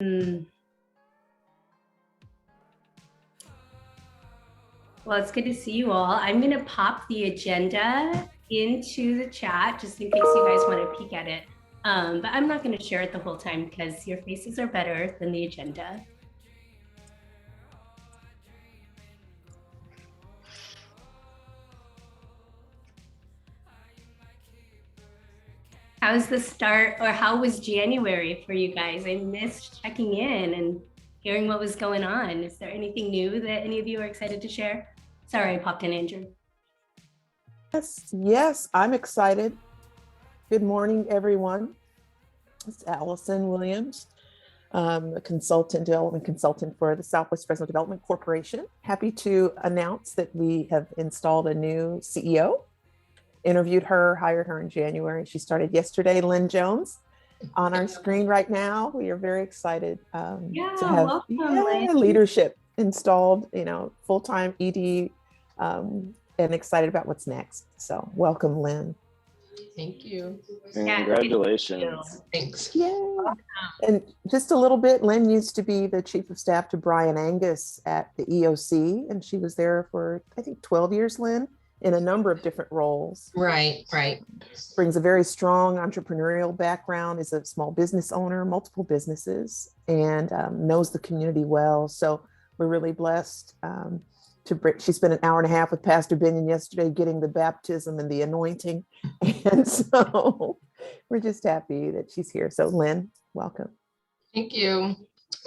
Well, it's good to see you all. I'm going to pop the agenda into the chat just in case you guys want to peek at it. But I'm not going to share it the whole time because your faces are better than the agenda. How's the start, or how was January for you guys? I missed checking in and hearing what was going on. Is there anything new that any of you are excited to share? Sorry, I popped in, Andrew. Yes, I'm excited. Good morning, everyone. It's Allison Williams, a development consultant for the Southwest Fresno Development Corporation. Happy to announce that we have installed a new CEO. Interviewed her, hired her in January. She started yesterday, Lynn Jones, on our screen right now. We are very excited to have leadership installed, full-time ED, and excited about what's next. So welcome, Lynn. Thank you. Congratulations. Thanks. Yeah. And just a little bit, Lynn used to be the chief of staff to Brian Angus at the EOC, and she was there for, I think, 12 years, Lynn, in a number of different roles. Right. Brings a very strong entrepreneurial background, is a small business owner, multiple businesses, and knows the community well. So we're really blessed she spent an hour and a half with Pastor Binion yesterday getting the baptism and the anointing. And so we're just happy that she's here. So Lynn, welcome. Thank you.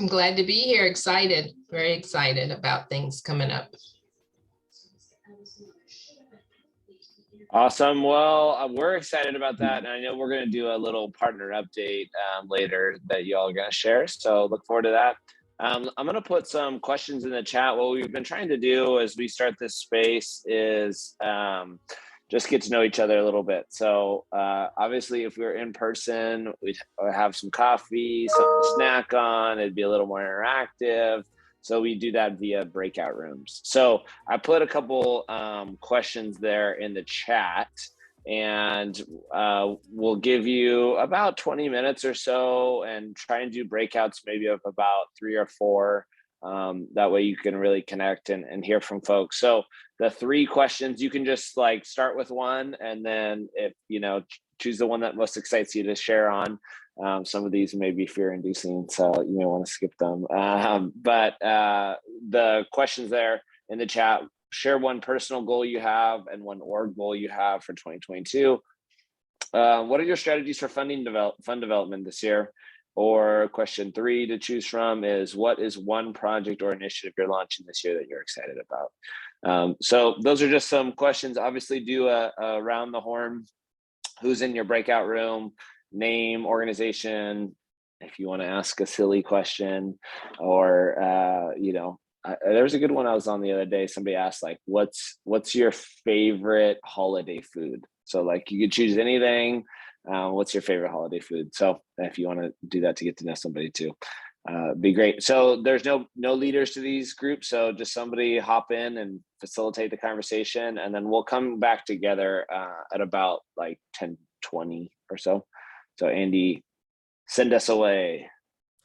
I'm glad to be here. Excited, very excited about things coming up. Awesome. Well, we're excited about that. And I know we're going to do a little partner update later that you all are going to share. So look forward to that. I'm going to put some questions in the chat. What we've been trying to do as we start this space is just get to know each other a little bit. So obviously, if we were in person, we'd have some coffee, something to snack on. It'd be a little more interactive. So we do that via breakout rooms. So I put a couple questions there in the chat, and we'll give you about 20 minutes or so and try and do breakouts maybe of about 3 or 4. That way you can really connect and hear from folks. So the 3 questions, you can just like start with one, and then if choose the one that most excites you to share on. Some of these may be fear-inducing, so you may want to skip them. But the questions there in the chat, share one personal goal you have and one org goal you have for 2022. What are your strategies for fund development this year? Or question 3 to choose from is, what is one project or initiative you're launching this year that you're excited about? So those are just some questions. Obviously, do a round the horn. Who's in your breakout room? Name, organization. If you want to ask a silly question, or there was a good one I was on the other day. Somebody asked like, what's your favorite holiday food? So like you could choose anything. What's your favorite holiday food? So if you want to do that to get to know somebody too, be great. So there's no leaders to these groups. So just somebody hop in and facilitate the conversation, and then we'll come back together at about like 10:20 or so. So Andy, send us away.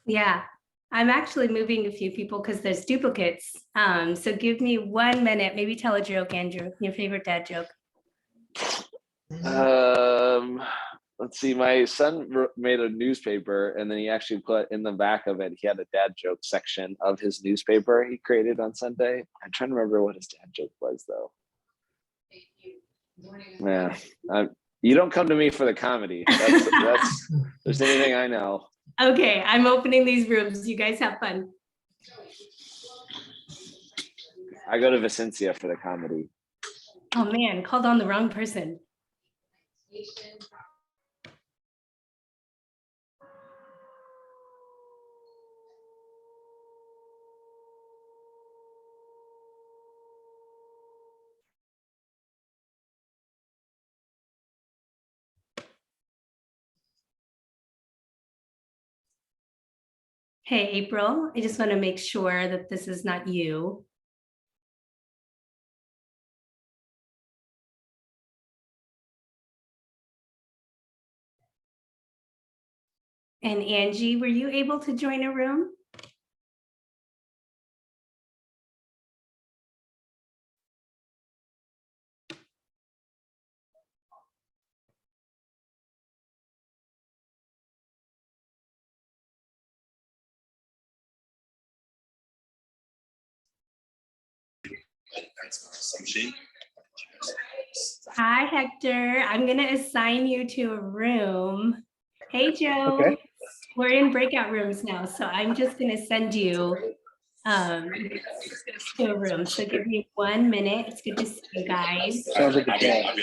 Yeah, I'm actually moving a few people because there's duplicates. So give me 1 minute, maybe tell a joke, Andrew, your favorite dad joke. Let's see, my son made a newspaper, and then he actually put in the back of it, he had a dad joke section of his newspaper he created on Sunday. I'm trying to remember what his dad joke was though. Yeah. You don't come to me for the comedy. That's there's anything I know. Okay, I'm opening these rooms. You guys have fun. I go to Vicencia for the comedy. Oh man, called on the wrong person. Hey, April, I just want to make sure that this is not you. And Angie, were you able to join a room? Hi, Hector. I'm going to assign you to a room. Hey, Joe. Okay. We're in breakout rooms now, so I'm just going to send you to a room. So give me 1 minute. It's good to see you guys. Sounds like a plan.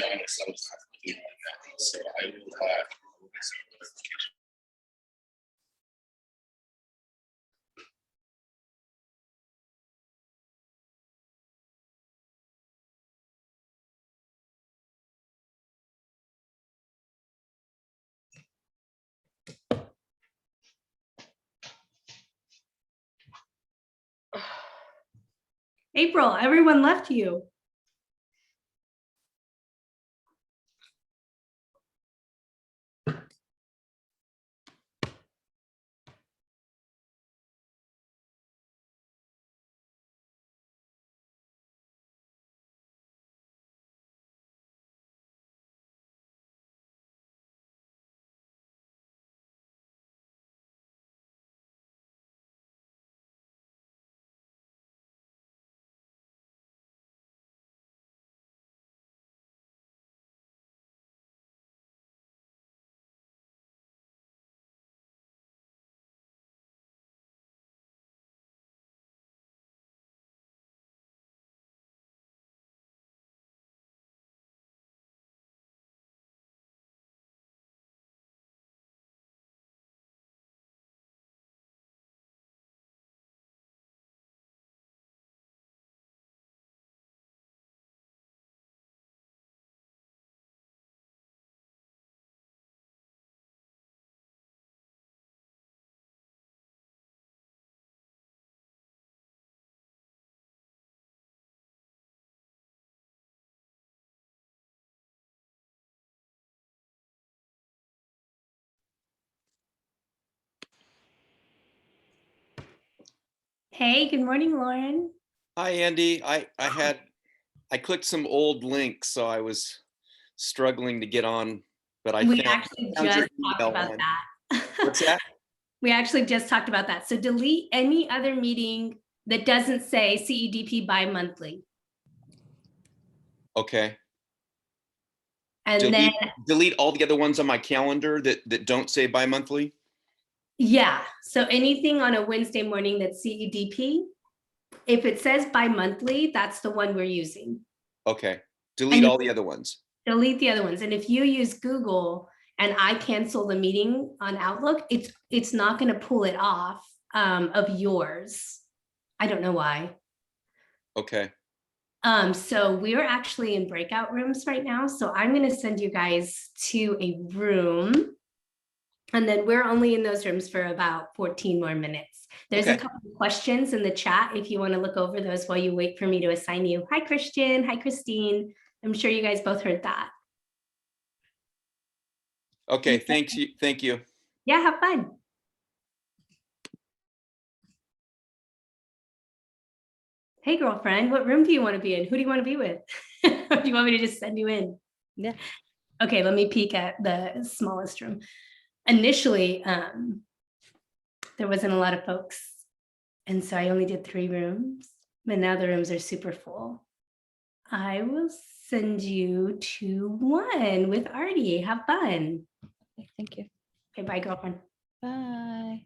April, everyone left you. Hey, good morning, Lauren. Hi, Andy. I clicked some old links, so I was struggling to get on, but I We found actually your just talked email about one. that. What's that? We actually just talked about that. So delete any other meeting that doesn't say CEDP bi-monthly. Okay. And then, Delete all the other ones on my calendar that don't say bi-monthly. yeah, so anything on a Wednesday morning that's CEDP, if it says bi-monthly, that's the one we're using. Okay. Delete all the other ones. Delete the other ones. And if you use Google and I cancel the meeting on Outlook, it's not going to pull it off of yours. I don't know why. Okay. So we're actually in breakout rooms right now. So I'm going to send you guys to a room. And then we're only in those rooms for about 14 more minutes. There's a couple of questions in the chat if you want to look over those while you wait for me to assign you. Hi, Christian. Hi, Christine. I'm sure you guys both heard that. Okay. Thanks. Thank you. Yeah, have fun. Hey, girlfriend, what room do you want to be in? Who do you want to be with? Or do you want me to just send you in? Yeah. Okay, let me peek at the smallest room. Initially, there wasn't a lot of folks. And so I only did 3 rooms, but now the rooms are super full. I will send you to one with Artie. Have fun. Okay, thank you. Okay, bye, girlfriend. Bye.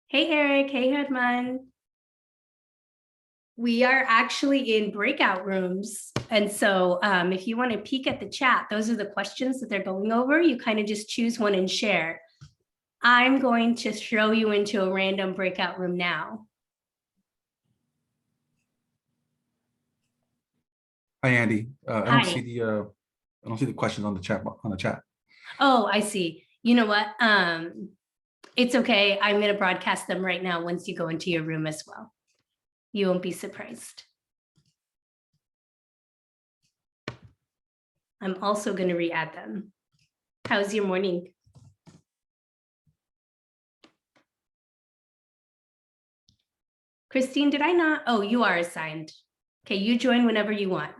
Hey, Eric. Hey, Hedman. We are actually in breakout rooms. And so if you want to peek at the chat, those are the questions that they're going over. You kind of just choose one and share. I'm going to throw you into a random breakout room now. Hi, Andy. I Hi. don't see the questions on the chat. Oh, I see. You know what? It's okay. I'm going to broadcast them right now once you go into your room as well. You won't be surprised. I'm also going to re-add them. How's your morning? Christine, did I not? Oh, you are assigned. Okay, you join whenever you want.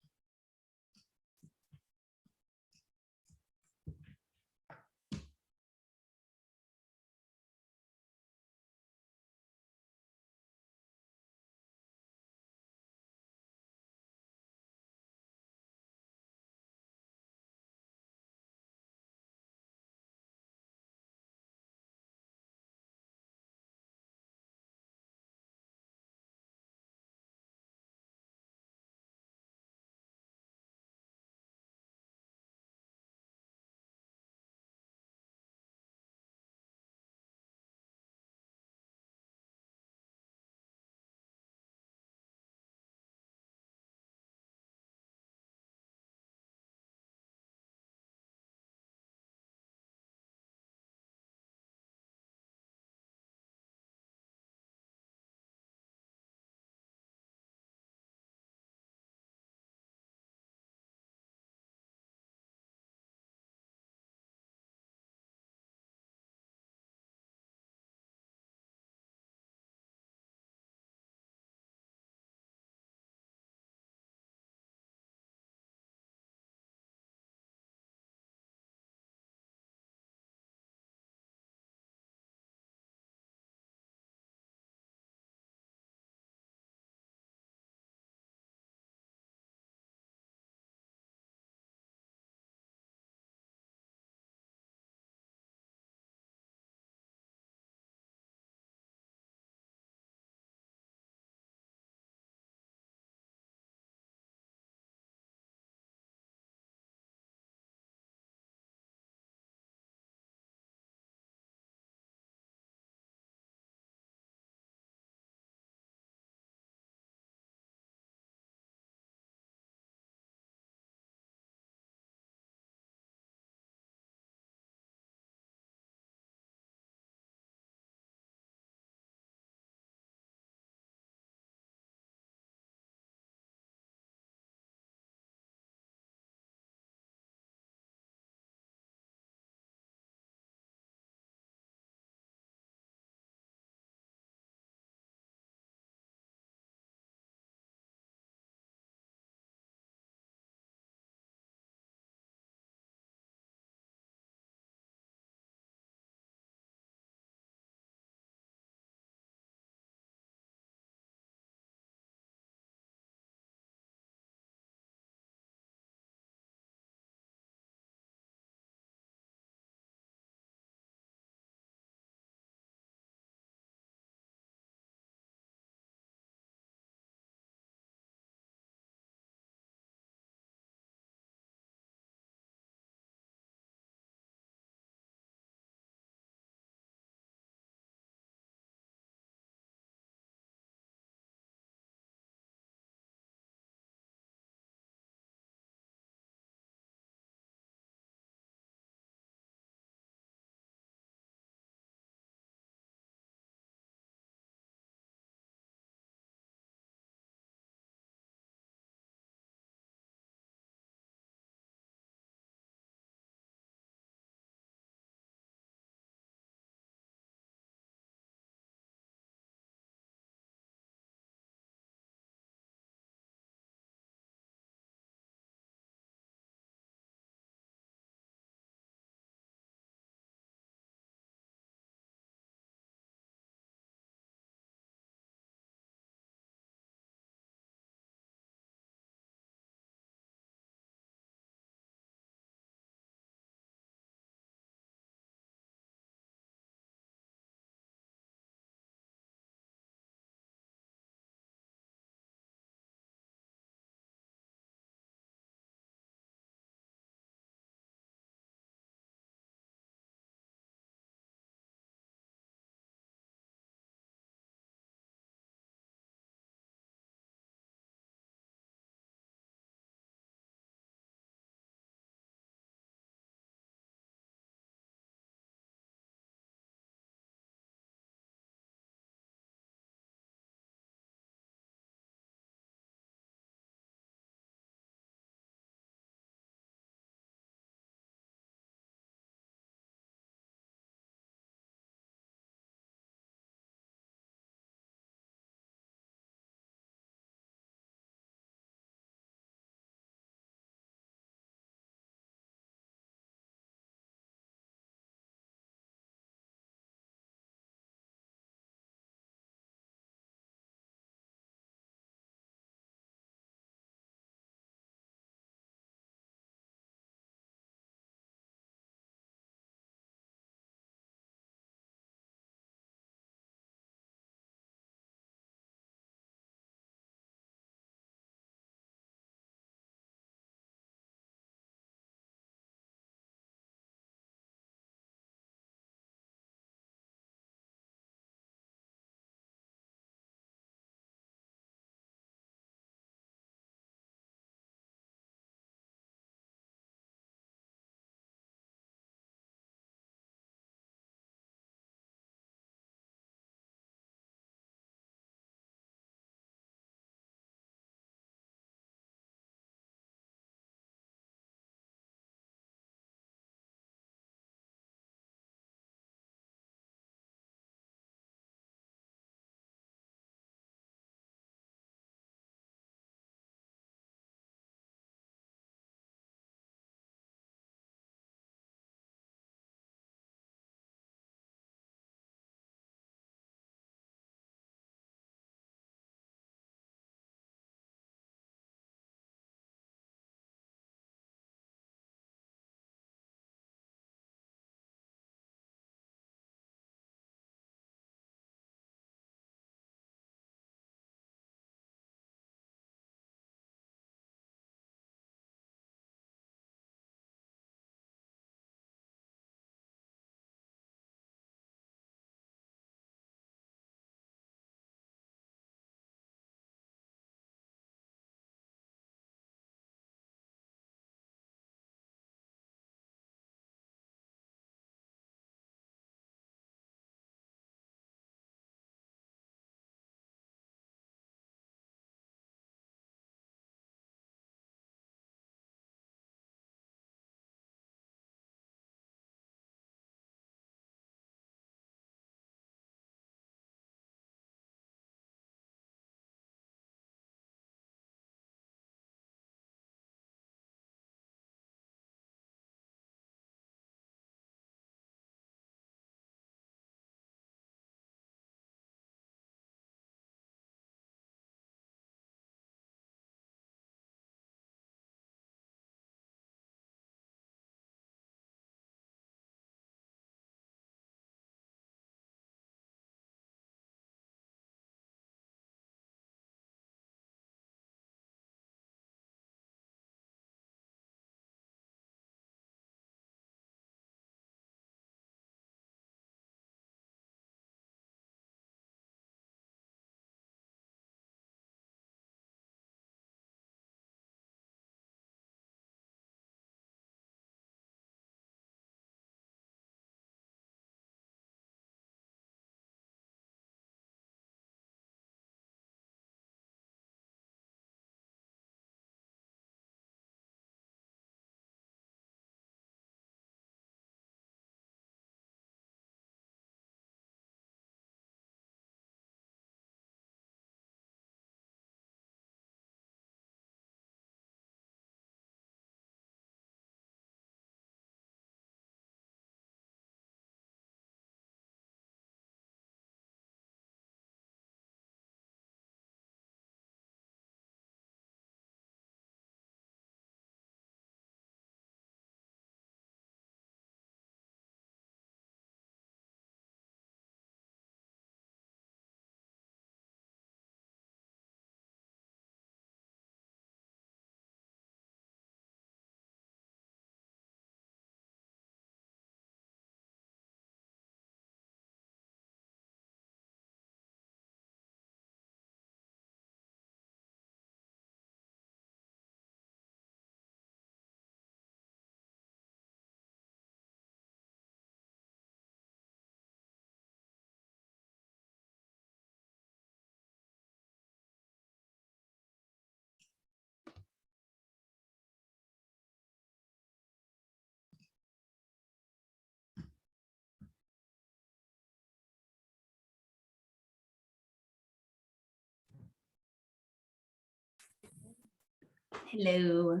Hello.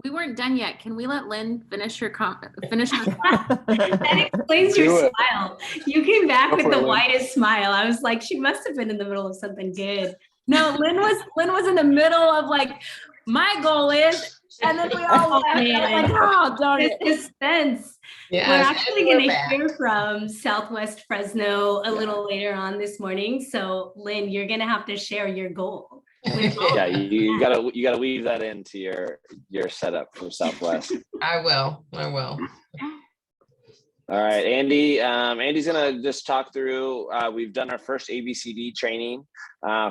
We weren't done yet. Can we let Lynn finish her finish her? That explains your Do it. smile. You came back Go with for the it, Lynn. widest smile. I was like, she must have been in the middle of something good. No, Lynn was in the middle of like, my goal is, and then we all Oh, left. I was like, man. oh, darn This it. suspense. Yes, We're and actually we're going to back. hear from Southwest Fresno a little later on this morning. So Lynn, you're going to have to share your goal. Yeah, you gotta weave that into your setup from Southwest. I will. All right, Andy. Andy's gonna just talk through. We've done our first ABCD training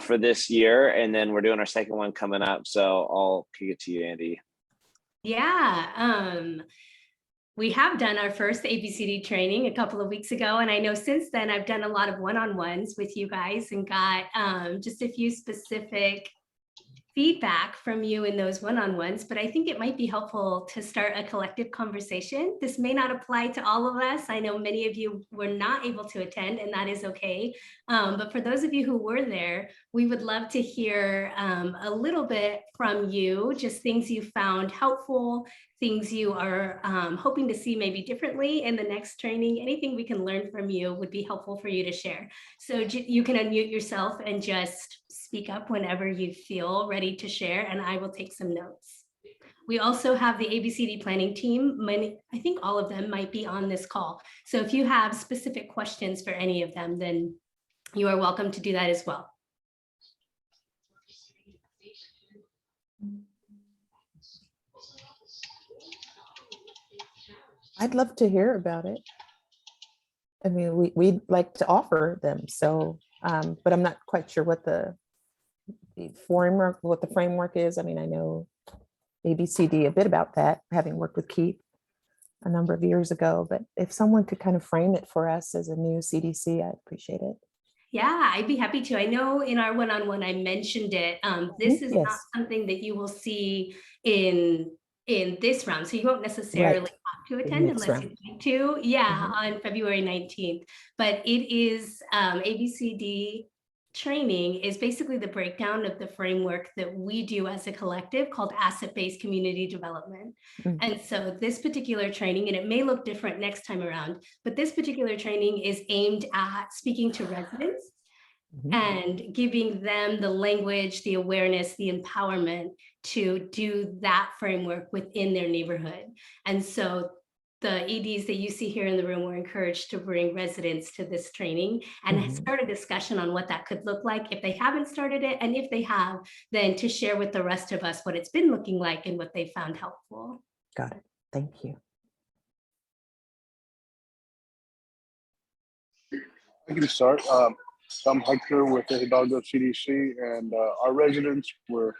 for this year, and then we're doing our second one coming up. So I'll kick it to you, Andy. Yeah, we have done our first ABCD training a couple of weeks ago, and I know since then I've done a lot of one-on-ones with you guys and got just a few specific feedback from you in those one-on-ones, but I think it might be helpful to start a collective conversation. This may not apply to all of us. I know many of you were not able to attend, and that is okay. But for those of you who were there, we would love to hear a little bit from you, just things you found helpful, things you are hoping to see maybe differently in the next training. Anything we can learn from you would be helpful for you to share. So you can unmute yourself and just speak up whenever you feel ready to share, and I will take some notes. We also have the ABCD planning team. I think all of them might be on this call. So if you have specific questions for any of them, then you are welcome to do that as well. I'd love to hear about it. I mean, we'd like to offer them. So, but I'm not quite sure what the framework is. I mean, I know ABCD a bit about that, having worked with Keith a number of years ago, but if someone could kind of frame it for us as a new CDC, I'd appreciate it. Yeah, I'd be happy to. I know in our one-on-one, I mentioned it. This is not something that you will see in this round. So you won't necessarily have to attend unless you'd like to. Yeah, on February 19th. But it is ABCD training is basically the breakdown of the framework that we do as a collective called asset-based community development. And so this particular training, and it may look different next time around, but this particular training is aimed at speaking to residents and giving them the language, the awareness, the empowerment to do that framework within their neighborhood. And so the EDs that you see here in the room were encouraged to bring residents to this training and start a discussion on what that could look like if they haven't started it. And if they have, then to share with the rest of us what it's been looking like and what they found helpful. Got it. Thank you. I can start. I'm Hector with the Hidalgo CDC, and our residents were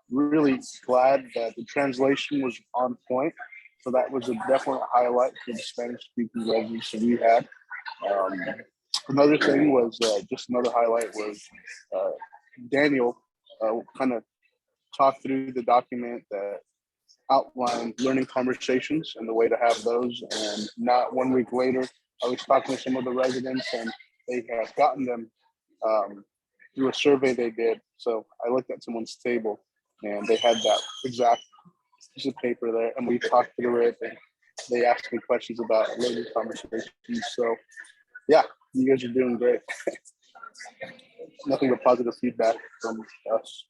really glad that the translation was on point. So that was a definite highlight for the Spanish-speaking residents that we had. Another thing was just another highlight was Daniel kind of talked through the document that outlined learning conversations and the way to have those. And not 1 week later, I was talking to some of the residents, and they had gotten them through a survey they did. So I looked at someone's table, and they had that exact piece of paper there, and we talked through it, and they asked me questions about learning conversations. So yeah, you guys are doing great. Nothing but positive feedback from us.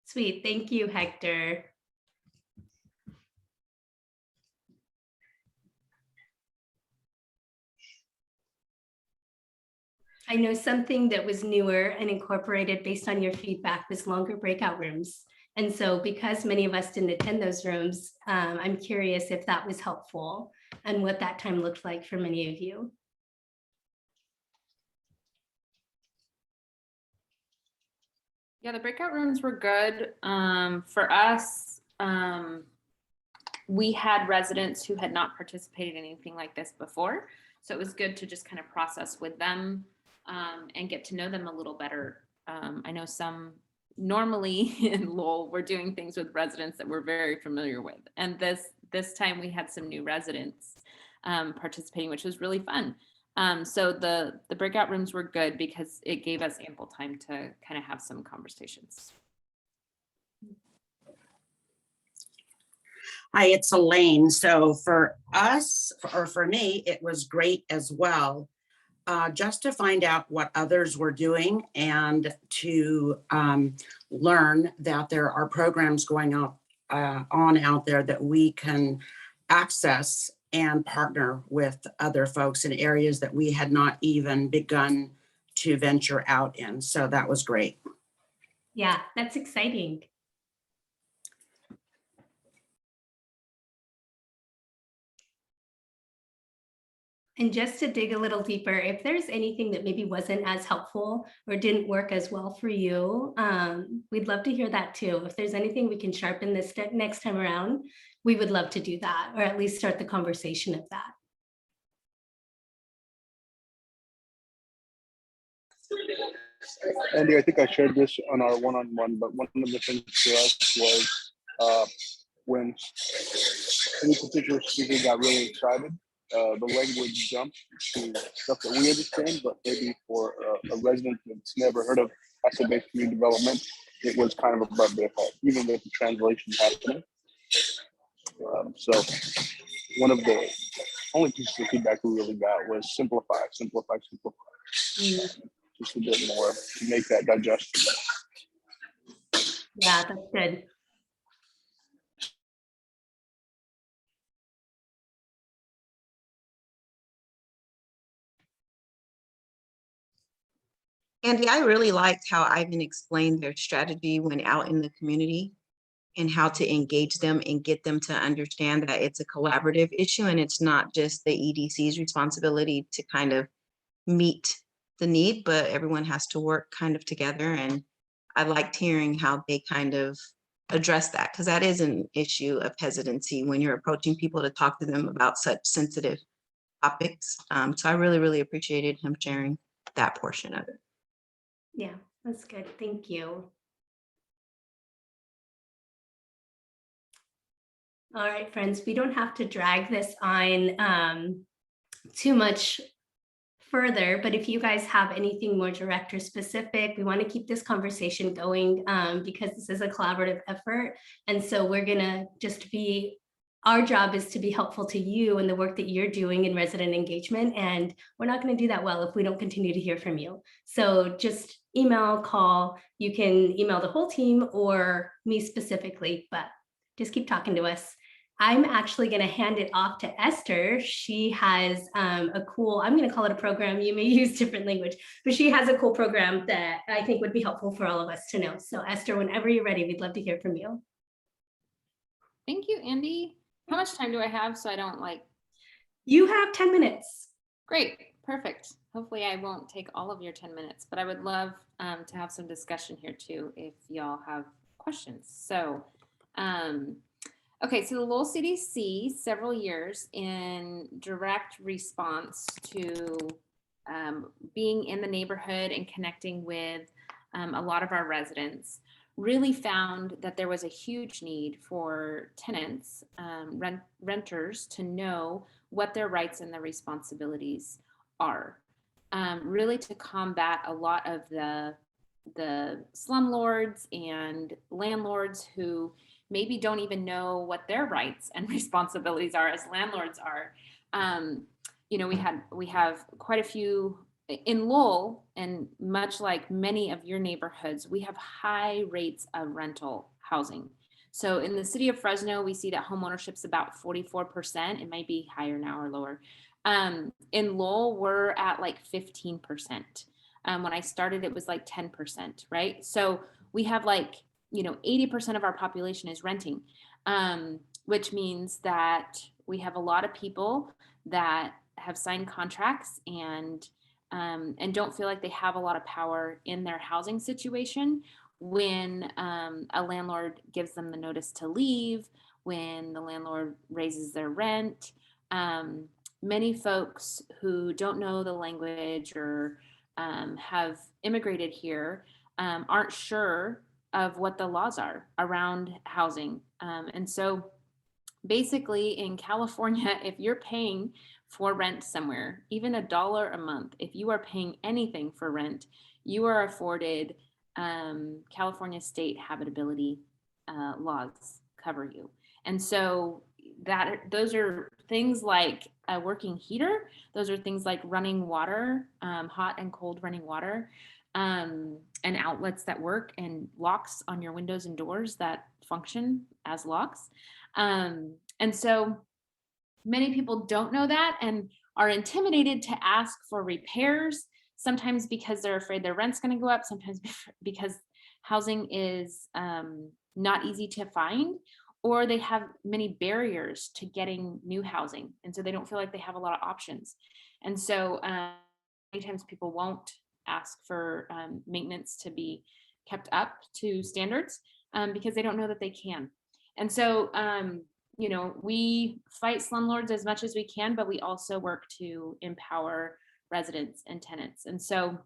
Sweet, thank you, Hector. I know something that was newer and incorporated based on your feedback was longer breakout rooms. And so because many of us didn't attend those rooms, I'm curious if that was helpful and what that time looked like for many of you. Yeah, the breakout rooms were good. For us, we had residents who had not participated in anything like this before. So it was good to just kind of process with them and get to know them a little better I know some normally in Lowell, we're doing things with residents that we're very familiar with. And this time we had some new residents participating, which was really fun. So the breakout rooms were good because it gave us ample time to kind of have some conversations. Hi, it's Elaine. So for us, or for me, it was great as well. Just to find out what others were doing and to learn that there are programs going on out there that we can access and partner with other folks in areas that we had not even begun to venture out in. So that was great. Yeah, that's exciting. And just to dig a little deeper, if there's anything that maybe wasn't as helpful or didn't work as well for you, we'd love to hear that too. If there's anything we can sharpen this next time around, we would love to do that, or at least start the conversation of that. Andy, I think I shared this on our one-on-one, but one of the things for us was when any particular speaker got really excited, the language jumped to stuff that we understand, but maybe for a resident that's never heard of asset-based community development, it was kind of above their head, even with the translation happening. So one of the only pieces of feedback we really got was simplify. Just a bit more to make that digestible. Yeah, that's good. Andy, I really liked how Ivan explained their strategy when out in the community and how to engage them and get them to understand that it's a collaborative issue and it's not just the EDC's responsibility to kind of meet the need, but everyone has to work kind of together. And I liked hearing how they kind of address that, because that is an issue of hesitancy when you're approaching people to talk to them about such sensitive topics. So I really, really appreciated him sharing that portion of it. Yeah, that's good. Thank you. All right, friends, we don't have to drag this on too much further, but if you guys have anything more direct or specific, we want to keep this conversation going because this is a collaborative effort. And so we're gonna just be, our job is to be helpful to you in the work that you're doing in resident engagement. And we're not going to do that well if we don't continue to hear from you. So just email, call, you can email the whole team or me specifically, but just keep talking to us. I'm actually going to hand it off to Esther. She has a cool, I'm going to call it a program. You may use different language, but she has a cool program that I think would be helpful for all of us to know. So Esther, whenever you're ready, we'd love to hear from you. Thank you, Andy. How much time do I have so I don't like? You have 10 minutes. Great, perfect. Hopefully I won't take all of your 10 minutes, but I would love to have some discussion here too if y'all have questions. So, okay, so the Lowell CDC, several years in direct response to being in the neighborhood and connecting with a lot of our residents, really found that there was a huge need for tenants, renters, to know what their rights and their responsibilities are, really to combat a lot of the slumlords and landlords who maybe don't even know what their rights and responsibilities are as landlords are. You know, we have quite a few in Lowell, and much like many of your neighborhoods, we have high rates of rental housing. So in the city of Fresno, we see that home ownership is about 44%. It might be higher now or lower. In Lowell, we're at like 15%. When I started, it was like 10%, right? So we have like, you know, 80% of our population is renting, which means that we have a lot of people that have signed contracts and don't feel like they have a lot of power in their housing situation when a landlord gives them the notice to leave, when the landlord raises their rent. Many folks who don't know the language or have immigrated here aren't sure of what the laws are around housing. And so basically in California, if you're paying for rent somewhere, even $1 a month, if you are paying anything for rent, you are afforded California state habitability laws cover you. And so those are things like a working heater. Those are things like running water, hot and cold running water, and outlets that work, and locks on your windows and doors that function as locks. And so many people don't know that and are intimidated to ask for repairs, sometimes because they're afraid their rent's going to go up, sometimes because housing is not easy to find, or they have many barriers to getting new housing. And so they don't feel like they have a lot of options. And so many times people won't ask for maintenance to be kept up to standards because they don't know that they can. And so, you know, we fight slumlords as much as we can, but we also work to empower residents and tenants. And so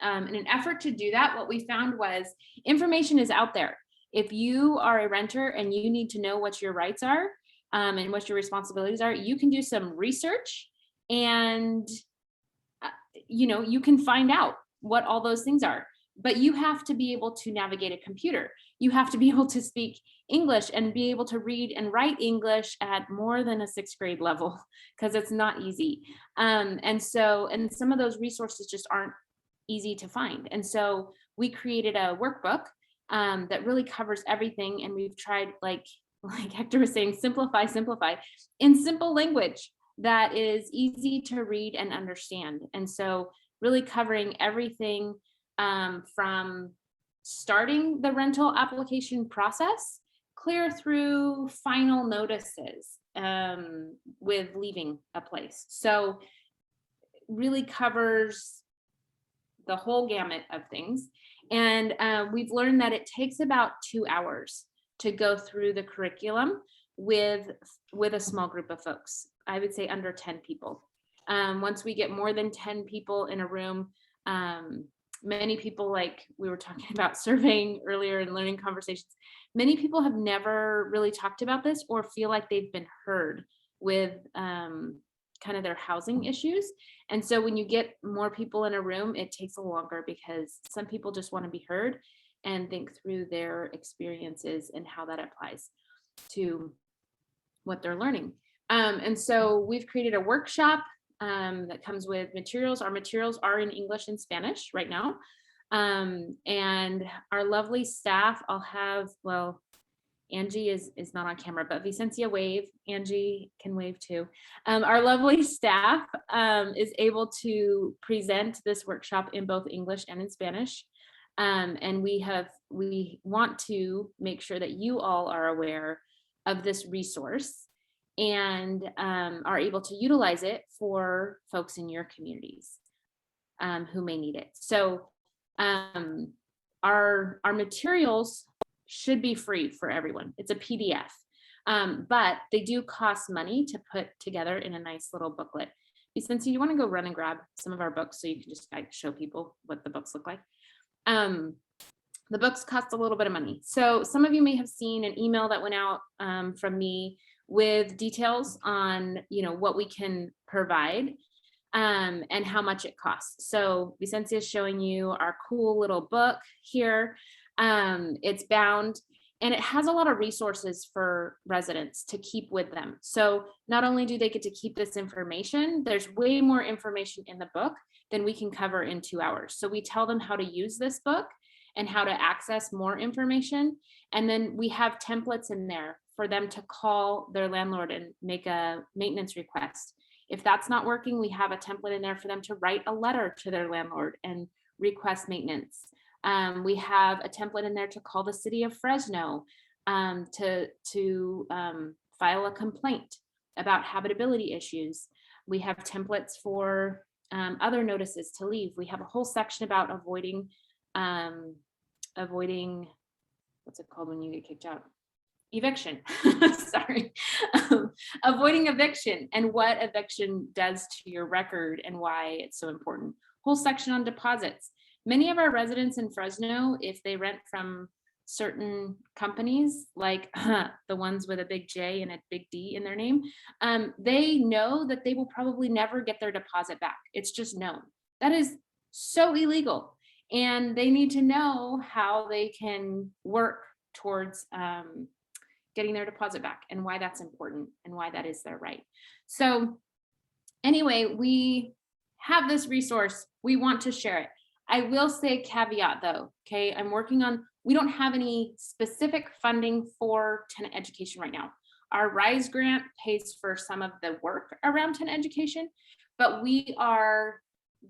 in an effort to do that, what we found was information is out there. If you are a renter and you need to know what your rights are and what your responsibilities are, you can do some research and, you know, you can find out what all those things are. But you have to be able to navigate a computer. You have to be able to speak English and be able to read and write English at more than a 6th grade level, because it's not easy. And some of those resources just aren't easy to find. And so we created a workbook that really covers everything. And we've tried, like Hector was saying, simplify in simple language that is easy to read and understand. And so really covering everything from starting the rental application process clear through final notices with leaving a place. So really covers the whole gamut of things. And we've learned that it takes about 2 hours to go through the curriculum with a small group of folks. I would say under 10 people. Once we get more than 10 people in a room, many people, like we were talking about surveying earlier and learning conversations, many people have never really talked about this or feel like they've been heard with kind of their housing issues. And so when you get more people in a room, it takes a longer because some people just want to be heard and think through their experiences and how that applies to what they're learning. And so we've created a workshop that comes with materials. Our materials are in English and Spanish right now. And our lovely staff, Angie is not on camera, but Vicencia wave, Angie can wave too. Our lovely staff is able to present this workshop in both English and in Spanish. And we want to make sure that you all are aware of this resource and are able to utilize it for folks in your communities who may need it. So our materials should be free for everyone. It's a PDF, but they do cost money to put together in a nice little booklet. Since you want to go run and grab some of our books so you can just show people what the books look like. The books cost a little bit of money. So some of you may have seen an email that went out from me with details on, what we can provide and how much it costs. So Vicencia is showing you our cool little book here. It's bound and it has a lot of resources for residents to keep with them. So not only do they get to keep this information, there's way more information in the book than we can cover in 2 hours. So we tell them how to use this book and how to access more information. And then we have templates in there for them to call their landlord and make a maintenance request. If that's not working, we have a template in there for them to write a letter to their landlord and request maintenance. We have a template in there to call the city of Fresno to file a complaint about habitability issues. We have templates for other notices to leave. We have a whole section about avoiding, what's it called when you get kicked out? Eviction, sorry. Avoiding eviction and what eviction does to your record and why it's so important. Whole section on deposits. Many of our residents in Fresno, if they rent from certain companies, like the ones with a big J and a big D in their name, they know that they will probably never get their deposit back. It's just known. That is so illegal. And they need to know how they can work towards getting their deposit back and why that's important and why that is their right. So anyway, we have this resource. We want to share it. I will say caveat though, okay? I'm working on, we don't have any specific funding for tenant education right now. Our RISE grant pays for some of the work around tenant education, but we are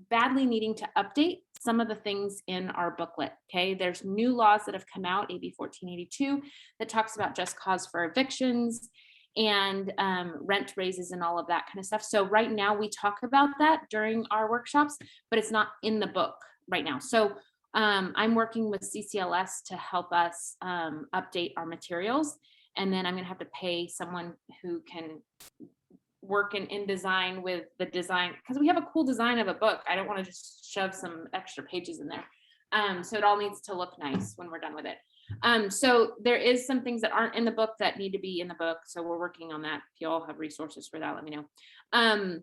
badly needing to update some of the things in our booklet, okay? There's new laws that have come out, AB 1482, that talks about just cause for evictions and rent raises and all of that kind of stuff. So right now we talk about that during our workshops, but it's not in the book right now. So I'm working with CCLS to help us update our materials. And then I'm gonna have to pay someone who can work in design with the design, because we have a cool design of a book. I don't want to just shove some extra pages in there. So it all needs to look nice when we're done with it. So there is some things that aren't in the book that need to be in the book. So we're working on that. If you all have resources for that, let me know.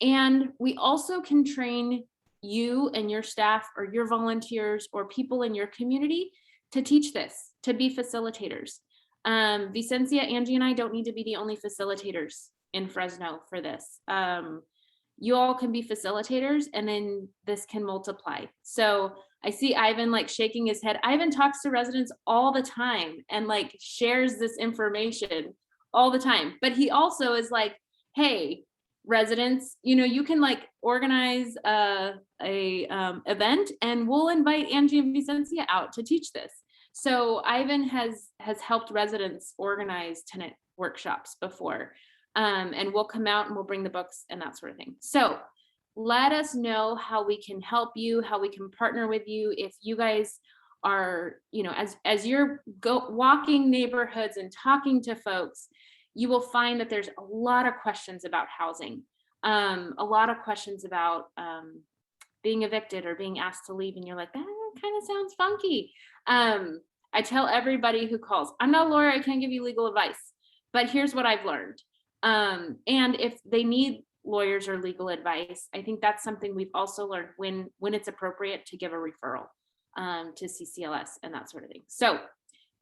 And we also can train you and your staff or your volunteers or people in your community to teach this, to be facilitators. Vicencia, Angie, and I don't need to be the only facilitators in Fresno for this. You all can be facilitators and then this can multiply. So I see Ivan like shaking his head. Ivan talks to residents all the time and like shares this information all the time. But he also is like, hey, residents, you know, you can like organize a event and we'll invite Angie and Vicencia out to teach this. So Ivan has helped residents organize tenant workshops before. And we'll come out and we'll bring the books and that sort of thing. So let us know how we can help you, how we can partner with you. If you guys are, you know, as you're walking neighborhoods and talking to folks, you will find that there's a lot of questions about housing, a lot of questions about being evicted or being asked to leave. And you're like, that kind of sounds funky. I tell everybody who calls, I'm not a lawyer, I can't give you legal advice, but here's what I've learned. And if they need lawyers or legal advice, I think that's something we've also learned when it's appropriate to give a referral to CCLS and that sort of thing. So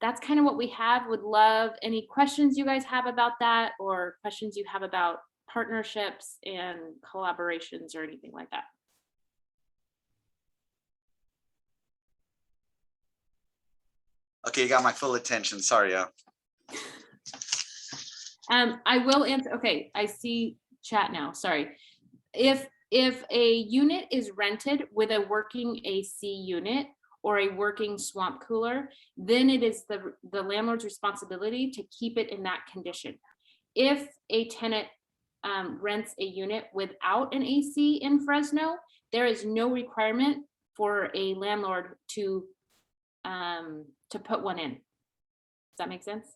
that's kind of what we have. Would love any questions you guys have about that or questions you have about partnerships and collaborations or anything like that. Okay, you got my full attention. Sorry, I will answer. Okay, I see chat now. Sorry. If a unit is rented with a working AC unit or a working swamp cooler, then it is the landlord's responsibility to keep it in that condition. If a tenant rents a unit without an AC in Fresno, there is no requirement for a landlord to put one in. Does that make sense?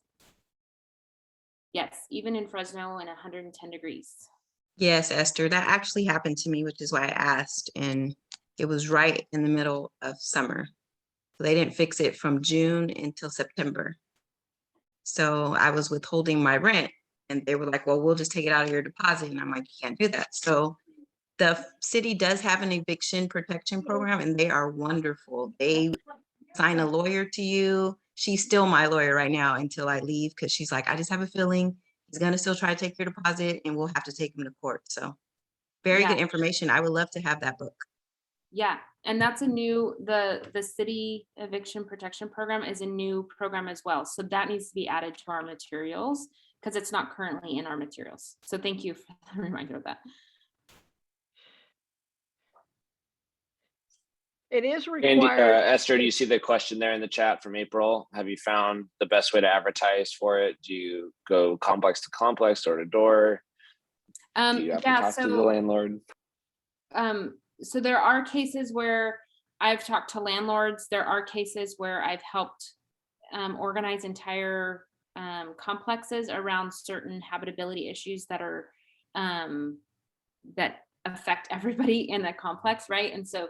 Yes, even in Fresno and 110 degrees. Yes, Esther, that actually happened to me, which is why I asked. And it was right in the middle of summer. So they didn't fix it from June until September. So I was withholding my rent and they were like, well, we'll just take it out of your deposit. And I'm like, you can't do that. So the city does have an eviction protection program and they are wonderful. They assign a lawyer to you. She's still my lawyer right now until I leave because she's like, I just have a feeling he's going to still try to take your deposit and we'll have to take him to court. So very good information. I would love to have that book. Yeah, and that's a new, the city eviction protection program is a new program as well. So that needs to be added to our materials because it's not currently in our materials. So thank you for the reminder of that. It is Andy, required. Esther, do you see the question there in the chat from April? Have you found the best way to advertise for it? Do you go complex to complex, door to door? Do you have to talk to the landlord? So there are cases where I've talked to landlords. There are cases where I've helped organize entire complexes around certain habitability issues that are that affect everybody in the complex, right? And so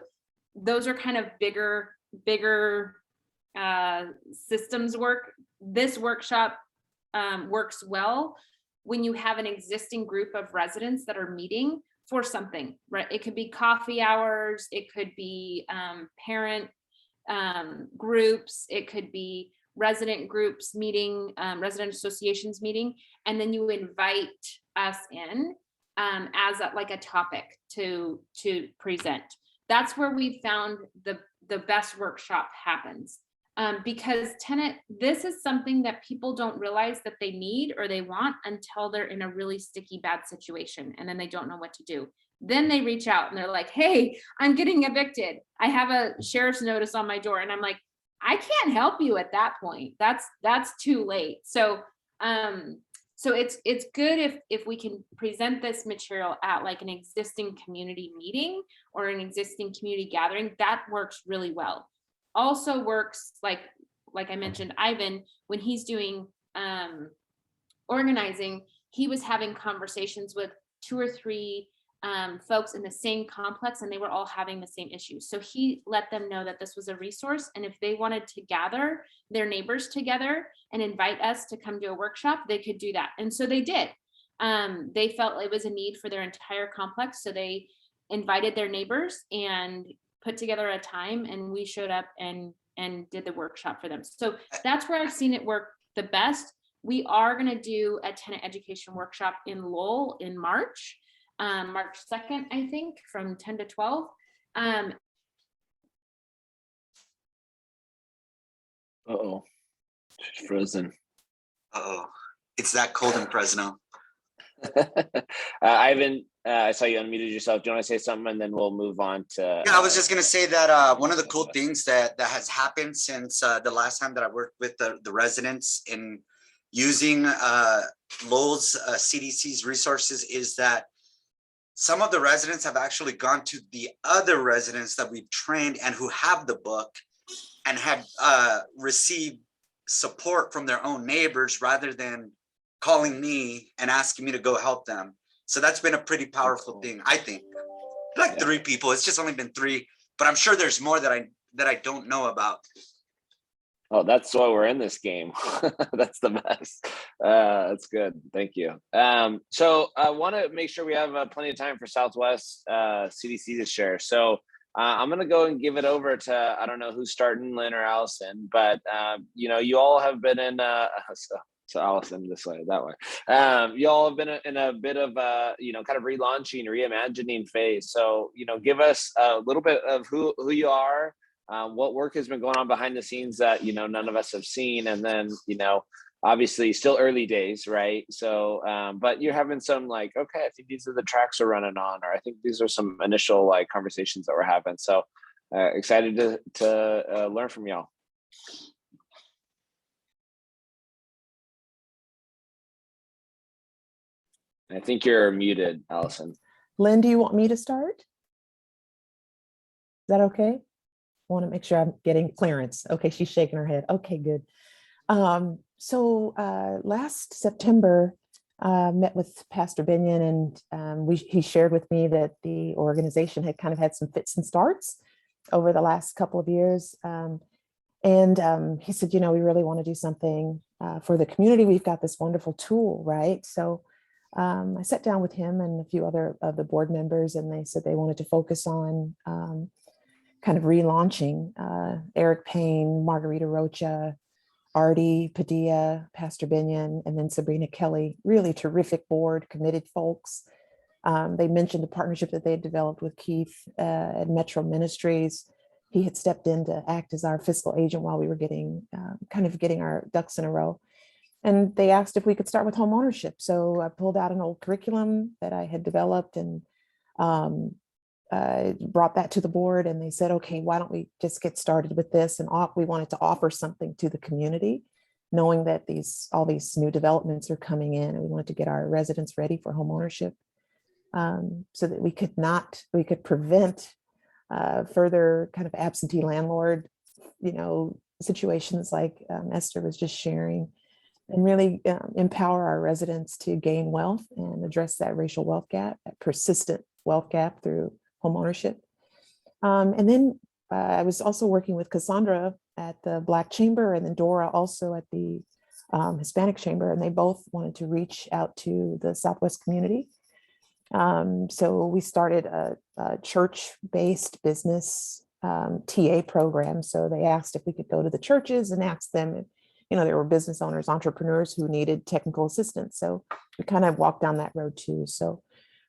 those are kind of bigger systems work. This workshop works well when you have an existing group of residents that are meeting for something, right? It could be coffee hours, it could be parent groups, it could be resident groups meeting, resident associations meeting, and then you invite us in as a topic to present. That's where we found the best workshop happens. Because this is something that people don't realize that they need or they want until they're in a really sticky, bad situation, and then they don't know what to do. Then they reach out and they're like, hey, I'm getting evicted. I have a sheriff's notice on my door. And I'm like, I can't help you at that point. That's too late. So it's good if we can present this material at like an existing community meeting or an existing community gathering. That works really well. Also works like I mentioned, Ivan, when he's doing organizing, he was having conversations with 2 or 3 folks in the same complex, and they were all having the same issues. So he let them know that this was a resource, and if they wanted to gather their neighbors together and invite us to come to a workshop, they could do that. And so they did. They felt it was a need for their entire complex, so they invited their neighbors and put together a time, and we showed up and did the workshop for them. So that's where I've seen it work the best. We are going to do a tenant education workshop in Lowell in March 2nd, I think, from 10 to 12. Uh-oh, she's frozen. Uh-oh, it's that cold in Fresno. Ivan, I saw you unmuted yourself. Do you want to say something, and then we'll move on to? Yeah, I was just gonna say that one of the cool things that has happened since the last time that I worked with the residents in using Lowell's CDC's resources is that some of the residents have actually gone to the other residents that we've trained and who have the book and have received support from their own neighbors rather than calling me and asking me to go help them. So that's been a pretty powerful thing, I think. Like 3 people, it's just only been 3, but I'm sure there's more that I don't know about. Oh, that's why we're in this game. That's the best. That's good. Thank you. So I want to make sure we have plenty of time for Southwest CDC to share. So I'm going to go and give it over to, I don't know who's starting, Lynn or Allison, but you all have been in, so Allison this way, that way. You all have been in a bit of kind of relaunching, reimagining phase. So, give us a little bit of who you are, what work has been going on behind the scenes that, none of us have seen. And then, obviously still early days, right? So, but you're having some okay, I think these are the tracks we're running on, or I think these are some initial conversations that we're having. So excited to learn from y'all. I think you're muted, Allison. Lynn, do you want me to start? Is that okay? I want to make sure I'm getting clearance. Okay, she's shaking her head. Okay, good. So last September, met with Pastor Binion, and he shared with me that the organization had kind of had some fits and starts over the last couple of years. He said, we really want to do something for the community. We've got this wonderful tool, right? So I sat down with him and a few other of the board members, and they said they wanted to focus on kind of relaunching Eric Payne, Margarita Rocha, Artie Padilla, Pastor Binion, and then Sabrina Kelly, really terrific board, committed folks. They mentioned the partnership that they had developed with Keith at Metro Ministries. He had stepped in to act as our fiscal agent while we were getting our ducks in a row. And they asked if we could start with home ownership. So I pulled out an old curriculum that I had developed and brought that to the board, and they said, okay, why don't we just get started with this? And we wanted to offer something to the community, knowing that all these new developments are coming in, and we wanted to get our residents ready for home ownership, so that we could prevent further kind of absentee landlord, situations like Esther was just sharing, and really empower our residents to gain wealth and address that racial wealth gap, that persistent wealth gap through home ownership. And then I was also working with Cassandra at the Black Chamber, and then Dora also at the Hispanic Chamber, and they both wanted to reach out to the Southwest community. So we started a church-based business TA program. So they asked if we could go to the churches and ask them if, there were business owners, entrepreneurs who needed technical assistance. So we kind of walked down that road too. So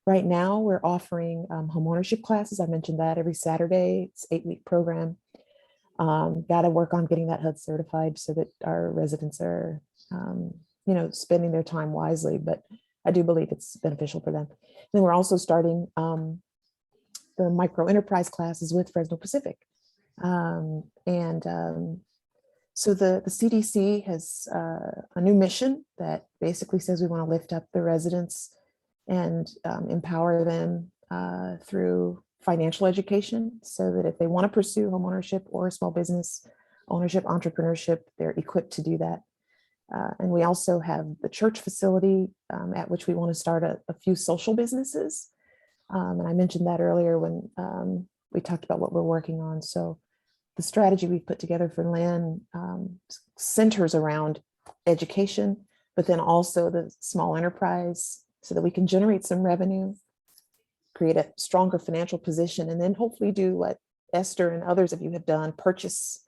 right now we're offering homeownership classes. I mentioned that every Saturday. It's an 8-week program. Got to work on getting that HUD certified so that our residents are, spending their time wisely. But I do believe it's beneficial for them. And then we're also starting the micro enterprise classes with Fresno Pacific. So the CDC has a new mission that basically says we want to lift up the residents and empower them through financial education so that if they want to pursue homeownership or small business ownership, entrepreneurship, they're equipped to do that. And we also have the church facility at which we want to start a few social businesses. And I mentioned that earlier when we talked about what we're working on. So the strategy we've put together for Lynn centers around education, but then also the small enterprise so that we can generate some revenue, create a stronger financial position, and then hopefully do what Esther and others of you have done, purchase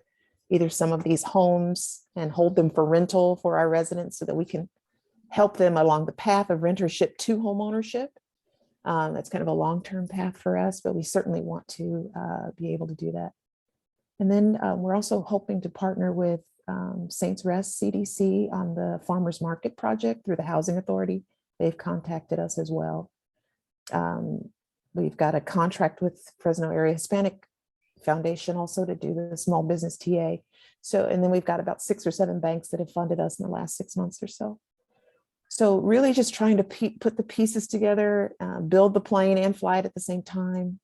either some of these homes and hold them for rental for our residents so that we can help them along the path of rentership to homeownership. That's kind of a long-term path for us, but we certainly want to be able to do that. And then we're also hoping to partner with Saints Rest CDC on the Farmers Market project through the Housing Authority. They've contacted us as well. We've got a contract with Fresno Area Hispanic Foundation also to do the small business TA. So, and then we've got about 6 or 7 banks that have funded us in the last 6 months or so. So really just trying to put the pieces together, build the plane and fly it at the same time.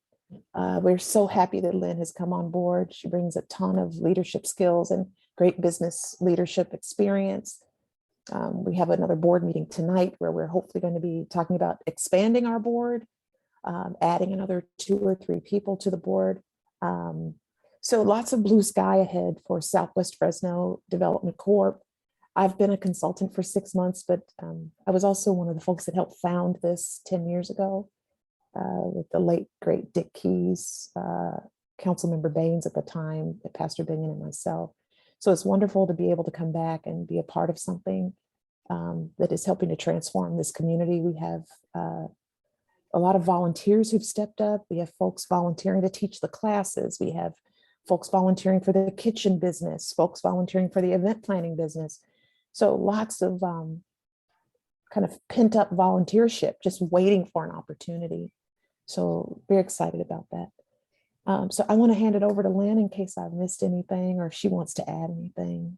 We're so happy that Lynn has come on board. She brings a ton of leadership skills and great business leadership experience. We have another board meeting tonight where we're hopefully going to be talking about expanding our board, adding another 2 or 3 people to the board. So lots of blue sky ahead for Southwest Fresno Development Corp. I've been a consultant for 6 months, but I was also one of the folks that helped found this 10 years ago with the late, great Dick Keys, Councilmember Baines at the time, Pastor Binion and myself. So it's wonderful to be able to come back and be a part of something that is helping to transform this community. We have a lot of volunteers who've stepped up. We have folks volunteering to teach the classes. We have folks volunteering for the kitchen business, folks volunteering for the event planning business. So lots of kind of pent up volunteership, just waiting for an opportunity. So very excited about that. So I want to hand it over to Lynn in case I've missed anything or if she wants to add anything.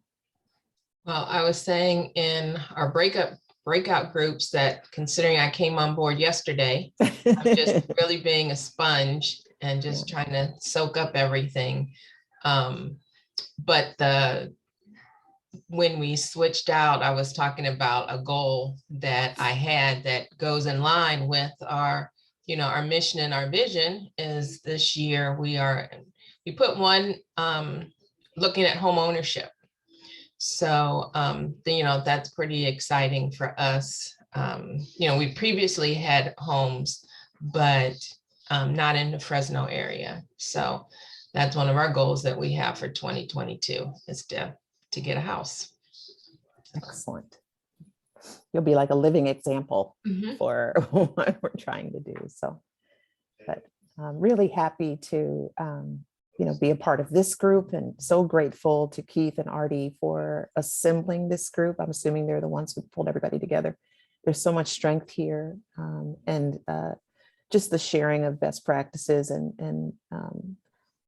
Well, I was saying in our breakout groups that considering I came on board yesterday, I'm just really being a sponge and just trying to soak up everything. But when we switched out, I was talking about a goal that I had that goes in line with our mission and our vision is this year we put one looking at home ownership. So, that's pretty exciting for us. We previously had homes, but not in the Fresno area. So that's one of our goals that we have for 2022 is to get a house. Excellent. You'll be like a living example for what we're trying to do. So, but I'm really happy to be a part of this group and so grateful to Keith and Artie for assembling this group. I'm assuming they're the ones who pulled everybody together. There's so much strength here and just the sharing of best practices and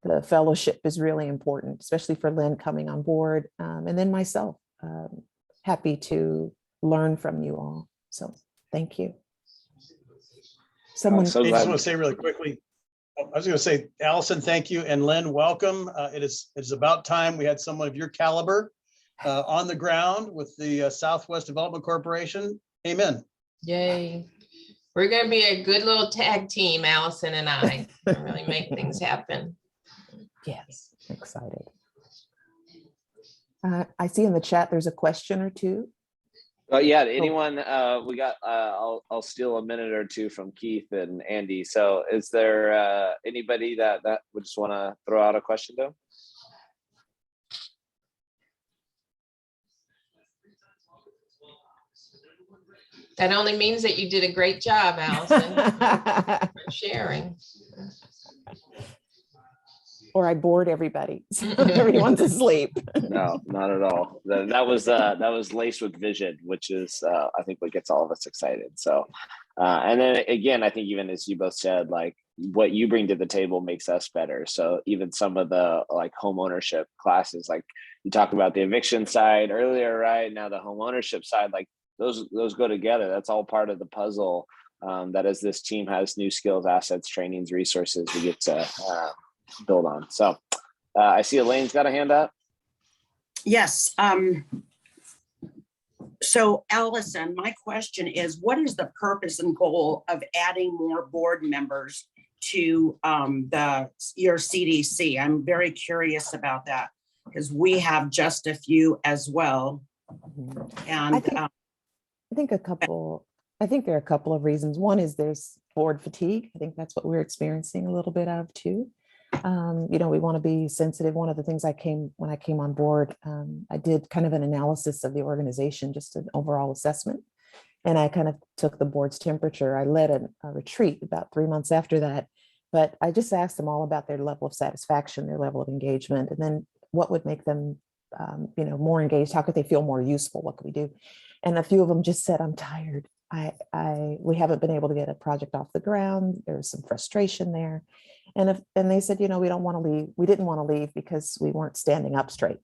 the fellowship is really important, especially for Lynn coming on board and then myself. Happy to learn from you all. So thank you. Someone, I just want to say really quickly, I was going to say, Allison, thank you. And Lynn, welcome. It's about time we had someone of your caliber on the ground with the Southwest Development Corporation. Amen. Yay. We're going to be a good little tag team, Allison and I, and really make things happen. Yes, excited. I see in the chat there's a question or two. Oh yeah, anyone, we got, I'll steal a minute or two from Keith and Andy. So is there anybody that would just want to throw out a question to? That only means that you did a great job, Allison, for sharing. Or I bored everybody, so everyone's asleep. No, not at all. That was laced with vision, which is I think what gets all of us excited. So, and then again, I think even as you both said, like what you bring to the table makes us better. So even some of the like home ownership classes, like you talk about the eviction side earlier, right? Now the home ownership side, like those go together. That's all part of the puzzle. That as this team has new skills, assets, trainings, resources, we get to build on. So I see Elaine's got a hand up. Yes. So Allison, my question is, what is the purpose and goal of adding more board members to your CDC? I'm very curious about that because we have just a few as well. And I think there are a couple of reasons. One is there's board fatigue. I think that's what we're experiencing a little bit of too. We want to be sensitive. One of the things when I came on board, I did kind of an analysis of the organization, just an overall assessment. And I kind of took the board's temperature. I led a retreat about 3 months after that, but I just asked them all about their level of satisfaction, their level of engagement, and then what would make them, more engaged. How could they feel more useful? What could we do? And a few of them just said, I'm tired. We haven't been able to get a project off the ground. There's some frustration there. And they said, we don't want to leave. We didn't want to leave because we weren't standing up straight.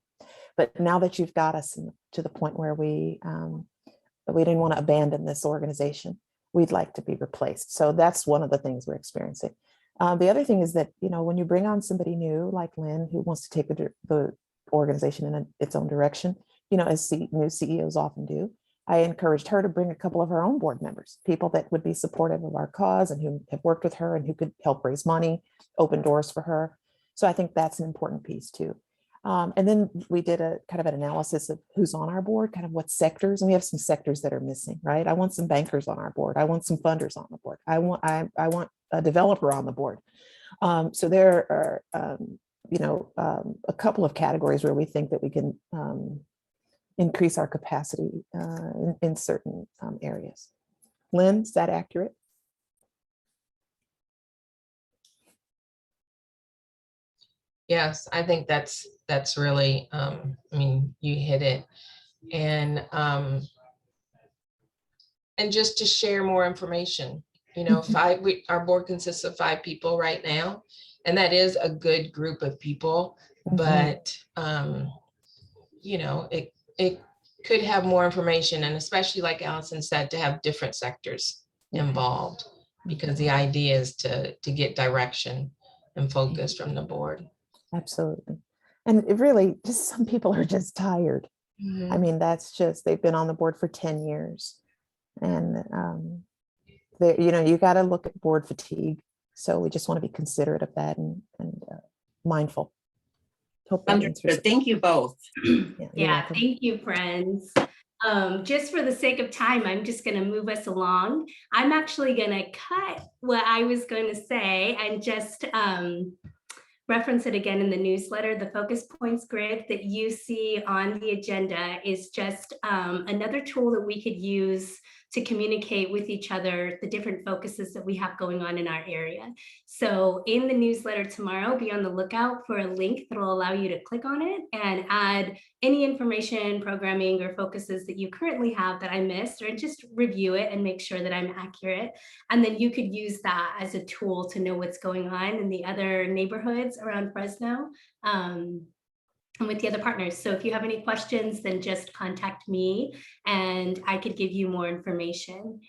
But now that you've got us to the point where we didn't want to abandon this organization, we'd like to be replaced. So that's one of the things we're experiencing. The other thing is that, when you bring on somebody new like Lynn, who wants to take the organization in its own direction, as new CEOs often do, I encouraged her to bring a couple of her own board members, people that would be supportive of our cause and who have worked with her and who could help raise money, open doors for her. So I think that's an important piece too. And then we did a kind of an analysis of who's on our board, kind of what sectors, and we have some sectors that are missing, right? I want some bankers on our board. I want some funders on the board. I want a developer on the board. So there are, a couple of categories where we think that we can increase our capacity in certain areas. Lynn, is that accurate? Yes, I think that's really, you hit it. And just to share more information, our board consists of 5 people right now, and that is a good group of people, but it could have more information, and especially like Allison said, to have different sectors involved, because the idea is to get direction and focus from the board. Absolutely. And it really, just some people are just tired. I mean, they've been on the board for 10 years. And, you got to look at board fatigue. So we just want to be considerate of that and mindful. Hope that answers. Thank you both. Yeah, thank you, friends. Just for the sake of time, I'm just going to move us along. I'm actually going to cut what I was going to say and just reference it again in the newsletter. The focus points grid that you see on the agenda is just another tool that we could use to communicate with each other the different focuses that we have going on in our area. So in the newsletter tomorrow, be on the lookout for a link that will allow you to click on it and add any information, programming, or focuses that you currently have that I missed, or just review it and make sure that I'm accurate. And then you could use that as a tool to know what's going on in the other neighborhoods around Fresno. And with the other partners. So if you have any questions, then just contact me and I could give you more information.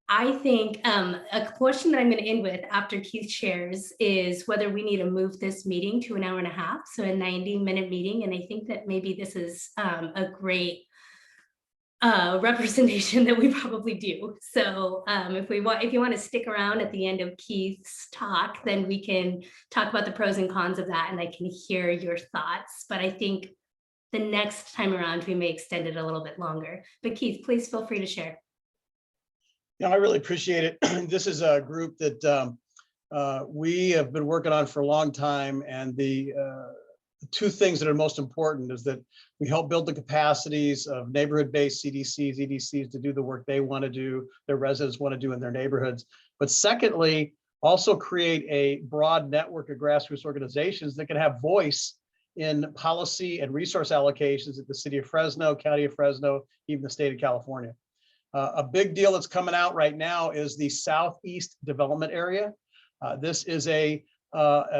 I think a question that I'm going to end with after Keith shares is whether we need to move this meeting to an hour and a half, so a 90-minute meeting. And I think that maybe this is a great representation that we probably do. So if you want to stick around at the end of Keith's talk, then we can talk about the pros and cons of that, and I can hear your thoughts. But I think the next time around, we may extend it a little bit longer. But Keith, please feel free to share. Yeah, I really appreciate it. This is a group that we have been working on for a long time, and the two things that are most important is that we help build the capacities of neighborhood-based CDCs, EDCs to do the work they want to do, their residents want to do in their neighborhoods. But secondly, also create a broad network of grassroots organizations that can have voice in policy and resource allocations at the city of Fresno, county of Fresno, even the state of California. A big deal that's coming out right now is the Southeast Development Area. This is a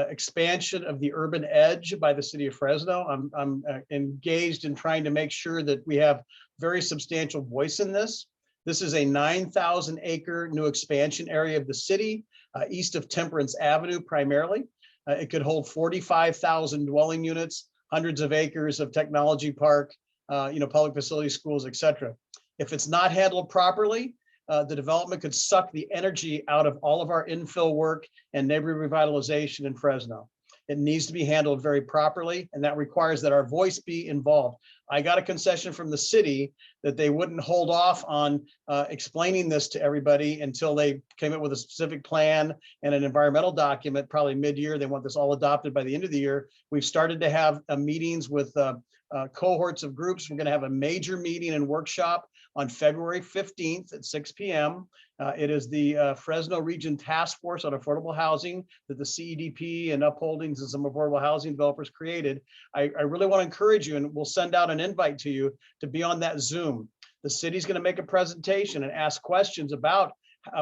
expansion of the urban edge by the city of Fresno. I'm engaged in trying to make sure that we have very substantial voice in this. This is a 9,000 acre new expansion area of the city, east of Temperance Avenue primarily. It could hold 45,000 dwelling units, hundreds of acres of technology park, public facilities, schools, etc. If it's not handled properly, the development could suck the energy out of all of our infill work and neighborhood revitalization in Fresno. It needs to be handled very properly, and that requires that our voice be involved. I got a concession from the city that they wouldn't hold off on explaining this to everybody until they came up with a specific plan and an environmental document, probably mid-year. They want this all adopted by the end of the year. We've started to have meetings with cohorts of groups. We're going to have a major meeting and workshop on February 15th at 6 p.m. It is the Fresno Region Task Force on Affordable Housing that the CEDP and Upholdings and some affordable housing developers created. I really want to encourage you, and we'll send out an invite to you to be on that Zoom. The city's going to make a presentation and ask questions about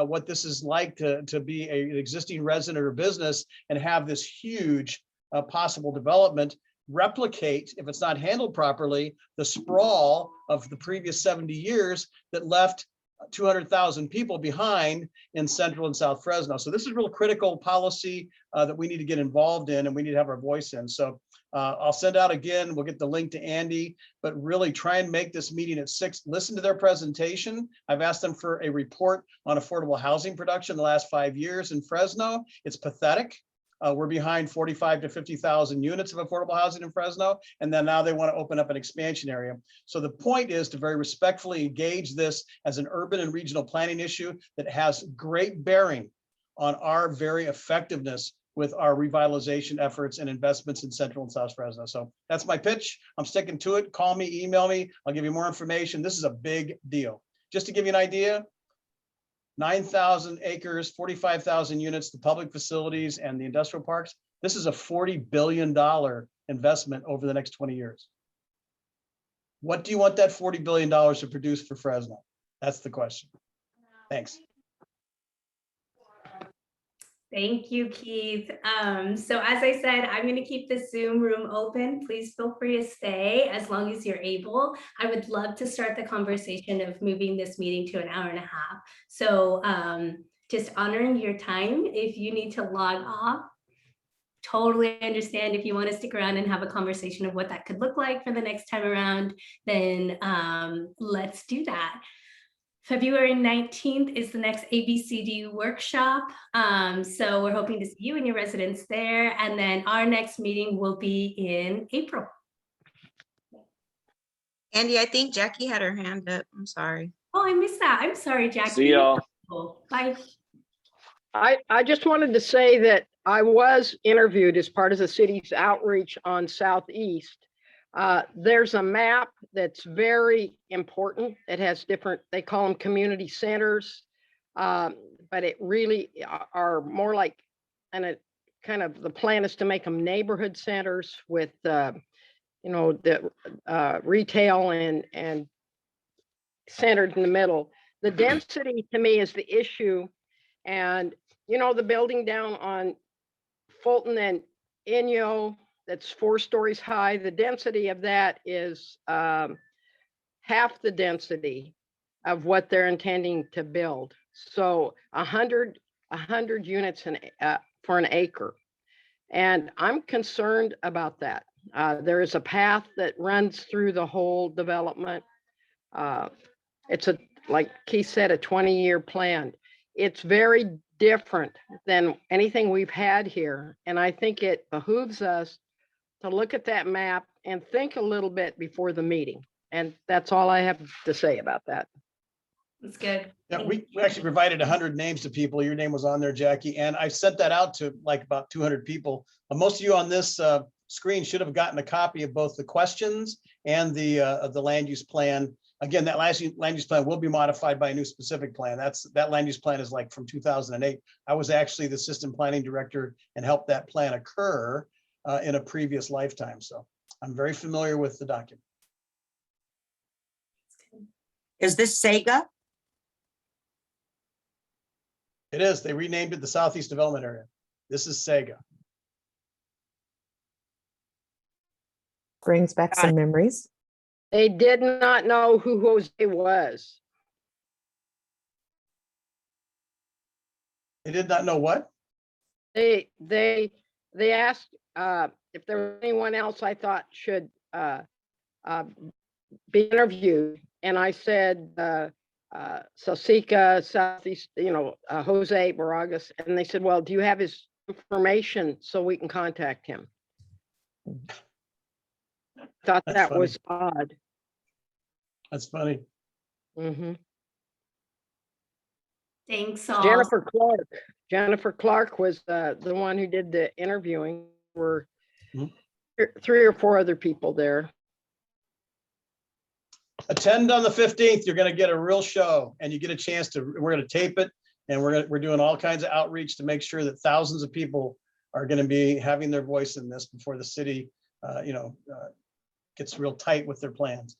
what this is like to be an existing resident or business and have this huge possible development replicate, if it's not handled properly, the sprawl of the previous 70 years that left 200,000 people behind in Central and South Fresno. So this is real critical policy that we need to get involved in, and we need to have our voice in. So I'll send out again, we'll get the link to Andy, but really try and make this meeting at 6. Listen to their presentation. I've asked them for a report on affordable housing production the last 5 years in Fresno. It's pathetic. We're behind 45 to 50,000 units of affordable housing in Fresno, and then now they want to open up an expansion area. So the point is to very respectfully engage this as an urban and regional planning issue that has great bearing on our very effectiveness with our revitalization efforts and investments in Central and South Fresno. So that's my pitch. I'm sticking to it. Call me, email me. I'll give you more information. This is a big deal. Just to give you an idea, 9,000 acres, 45,000 units, the public facilities and the industrial parks. This is a $40 billion investment over the next 20 years. What do you want that $40 billion to produce for Fresno? That's the question. Thanks. Thank you, Keith. So as I said, I'm going to keep the Zoom room open. Please feel free to stay as long as you're able. I would love to start the conversation of moving this meeting to an hour and a half. So just honoring your time. If you need to log off, totally understand. If you want to stick around and have a conversation of what that could look like for the next time around, then let's do that. February 19th is the next ABCD workshop. So we're hoping to see you and your residents there. And then our next meeting will be in April. Andy, I think Jackie had her hand up. I'm sorry. Oh, I missed that. I'm sorry, Jackie. See y'all. Bye. I just wanted to say that I was interviewed as part of the city's outreach on Southeast. There's a map that's very important. It has different, they call them community centers, but it really are more like, and it kind of, the plan is to make them neighborhood centers with, the retail and centered in the middle. The density to me is the issue. And, the building down on Fulton and Inyo, that's 4 stories high. The density of that is half the density of what they're intending to build. So 100 units for an acre. And I'm concerned about that. There is a path that runs through the whole development. It's like Keith said, a 20-year plan. It's very different than anything we've had here. And I think it behooves us to look at that map and think a little bit before the meeting. And that's all I have to say about that. That's good. Yeah, we actually provided 100 names to people. Your name was on there, Jackie, and I sent that out to like about 200 people. Most of you on this screen should have gotten a copy of both the questions and the land use plan. Again, that land use plan will be modified by a new specific plan. That land use plan is like from 2008. I was actually the assistant planning director and helped that plan occur in a previous lifetime. So I'm very familiar with the document. Is this Sega? It is. They renamed it the Southeast Development Area. This is Sega. Brings back some memories. They did not know who Jose was. They did not know what? They asked if there was anyone else I thought should be interviewed, and I said Sosika, Southeast, Jose Baragas, and they said, well, do you have his information so we can contact him? Thought That's that funny. was odd. That's funny. Mm-hmm. Thanks all. Jennifer Clark was the one who did the interviewing. Were Mhm. 3 or 4 other people there. Attend on the 15th. You're going to get a real show, and you get a chance to. We're going to tape it, and we're doing all kinds of outreach to make sure that thousands of people are going to be having their voice in this before the city, gets real tight with their plans.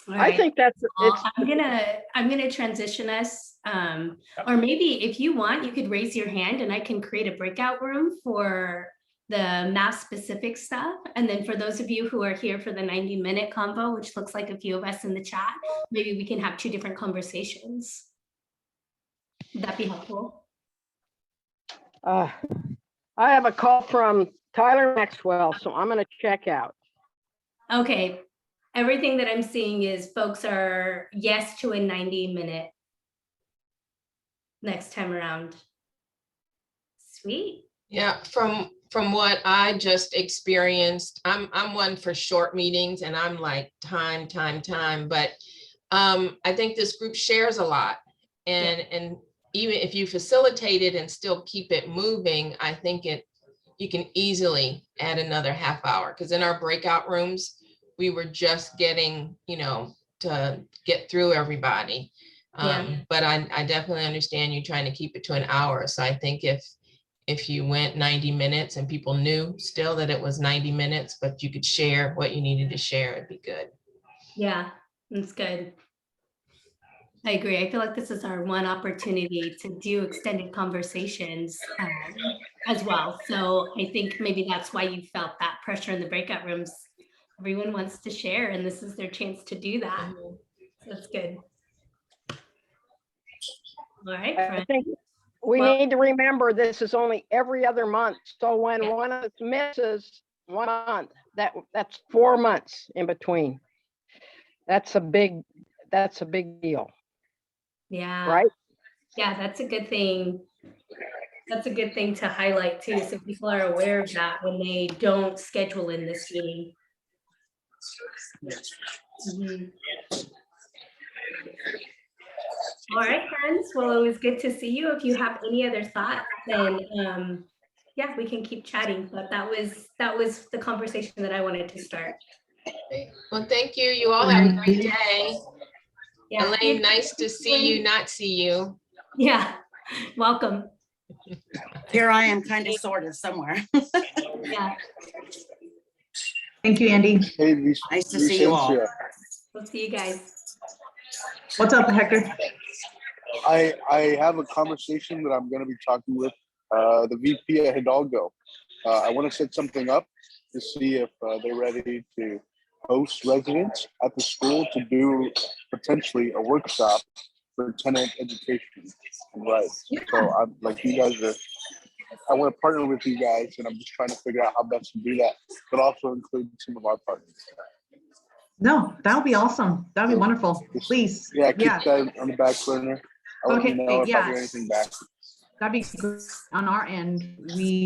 All I right. think that's Well, I'm gonna transition us, or maybe if you want, you could raise your hand and I can create a breakout room for the map specific stuff. And then for those of you who are here for the 90-minute convo, which looks like a few of us in the chat, maybe we can have 2 different conversations. Would that be helpful? I have a call from Tyler Maxwell, so I'm going to check out. Okay. Everything that I'm seeing is folks are yes to a 90-minute next time around. Sweet. Yeah, from what I just experienced, I'm one for short meetings and I'm like time, but I think this group shares a lot, and even if you facilitate it and still keep it moving, I think you can easily add another half hour, because in our breakout rooms, we were just getting, to get through everybody. But I definitely understand you trying to keep it to an hour. So I think if you went 90 minutes and people knew still that it was 90 minutes, but you could share what you needed to share, it'd be good. Yeah, that's good. I agree. I feel like this is our one opportunity to do extended conversations as well. So I think maybe that's why you felt that pressure in the breakout rooms. Everyone wants to share, and this is their chance to do that. So that's good. All right, I think we need to remember this is only every other month. So when one of us misses 1 month, that's 4 months in between. That's a big deal. Yeah. Right? Yeah, that's a good thing. That's a good thing to highlight too, so people are aware of that when they don't schedule in this meeting. Mm-hmm. All right, friends. Well, it was good to see you. If you have any other thoughts, then yeah, we can keep chatting. But that was the conversation that I wanted to start. Well, thank you. You all have a great day. Yeah. Elaine, nice to see you, not see you. Yeah, welcome. Here I am, kind of, sort of, somewhere. Yeah. Thank you, Andy. Hey, nice to see you all. We'll see you guys. What's up, Hector? I have a conversation that I'm going to be talking with the VP at Hidalgo. I want to set something up to see if they're ready to host residents at the school to do potentially a workshop for tenant education and rights. Yeah. So I'm like, I want to partner with you guys, and I'm just trying to figure out how best to do that, but also include some of our partners. No, that would be awesome. That would be So, wonderful. just- Please. Yeah, keep Yeah, that on the back burner. I'll let you Okay, know if I yeah. hear anything back. that'd be great. On our end. We